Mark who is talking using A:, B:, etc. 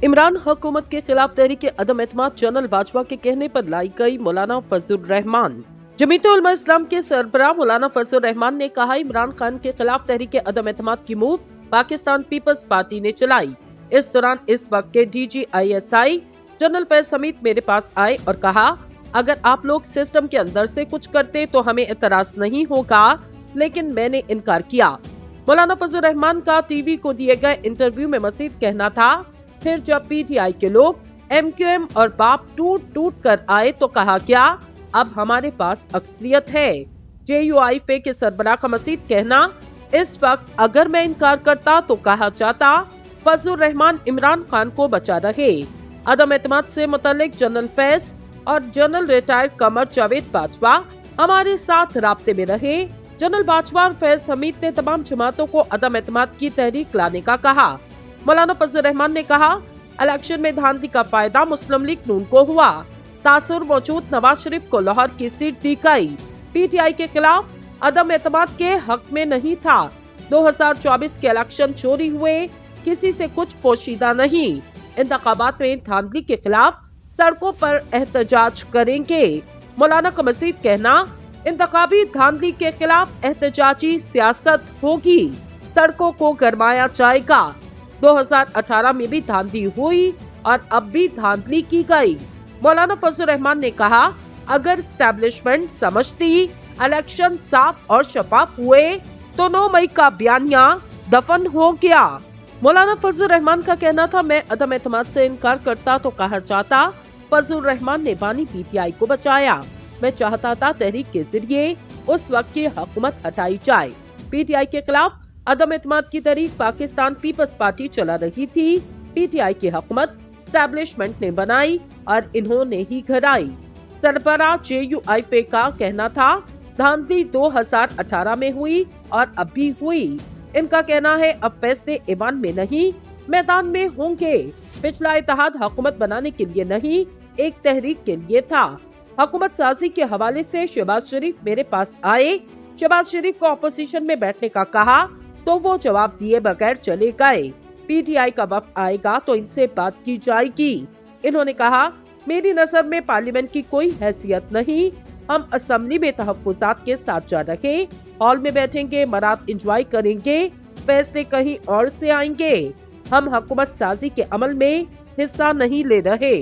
A: इमरान हुकूमत के खिलाफ तहरीक अदम एतमाद जनरल बाजवा के कहने पर लाई गई मौलाना फजलुर रहमान। जमीयत उलमा इस्लाम के सरबराह मौलाना फजलुर रहमान ने कहा, इमरान खान के खिलाफ तहरीक अदम एतमाद की मूव पाकिस्तान पीपल्स पार्टी ने चलाई। इस दौरान इस वक्त के DGISI जनरल फैज हमीद मेरे पास आए और कहा, अगर आप लोग सिस्टम के अंदर से कुछ करते तो हमें एतराज नहीं होगा, लेकिन मैंने इनकार किया। मौलाना फजलुर रहमान का टीवी को दिए गए इंटरव्यू में मजीद कहना था, फिर जब PTI के लोग MQM और बाप टूट टूट कर आए तो कहा, क्या अब हमारे पास अक्सरियत है। JUIF के सरबराह का मजीद कहना, इस वक्त अगर मैं इनकार करता तो कहा जाता फजलुर रहमान इमरान खान को बचा रहे। अदम एतमाद से मुतल्लिक जनरल फैज और जनरल रिटायर्ड कमर जावेद बाजवा हमारे साथ राब्ते में रहे। जनरल बाजवा और फैज हमीद ने तमाम जमातों को अदम एतमाद की तहरीक लाने का कहा। मौलाना फजलुर रहमान ने कहा, इलेक्शन में धांधली का फायदा मुस्लिम लीग नून को हुआ। तासुर मौजूद नवाज शरीफ को लाहौर की सीट दी गई। PTI के खिलाफ अदम एतमाद के हक में नहीं था। 2024 के इलेक्शन चोरी हुए, किसी से कुछ पोशीदा नहीं। इंतखाबात में धांधली के खिलाफ सड़कों पर एहतजाज करेंगे। मौलाना का मजीद कहना, इंतखाबी धांधली के खिलाफ एहतजाजी सियासत होगी, सड़कों को गरमाया जाएगा। 2018 में भी धांधली हुई और अब भी धांधली की गई। मौलाना फजलुर रहमान ने कहा, अगर एस्टेब्लिशमेंट समझती इलेक्शन साफ और शफाफ हुए तो 9 मई का बयानिया दफन हो गया। मौलाना फजलुर रहमान का कहना था, मैं अदम एतमाद से इनकार करता तो कहा जाता फजलुर रहमान ने बानी PTI को बचाया। मैं चाहता था तहरीक के जरिए उस वक्त की हुकूमत हटाई जाए। PTI के खिलाफ अदम एतमाद की तहरीक पाकिस्तान पीपल्स पार्टी चला रही थी। PTI की हुकूमत एस्टेब्लिशमेंट ने बनाई और इन्होंने ही घराई। सरबराह JUIF का कहना था, धांधली 2018 में हुई और अब भी हुई। इनका कहना है, अब फैसले ईवान में नहीं मैदान में होंगे। पिछला इत्तेहाद हुकूमत बनाने के लिए नहीं, एक तहरीक के लिए था। हुकूमत साजी के हवाले से शहबाज शरीफ मेरे पास आए। शहबाज शरीफ को अपोजिशन में बैठने का कहा तो वो जवाब दिए बगैर चले गए। PTI का वफ्द आएगा तो इनसे बात की जाएगी। इन्होंने कहा, मेरी नजर में पार्लियामेंट की कोई हैसियत नहीं। हम असेंबली में तहफ्फुज़ात के साथ जा रहे, हॉल में बैठेंगे, मरात एंजॉय करेंगे, फैसले कहीं और से आएंगे। हम हुकूमत साजी के अमल में हिस्सा नहीं ले रहे।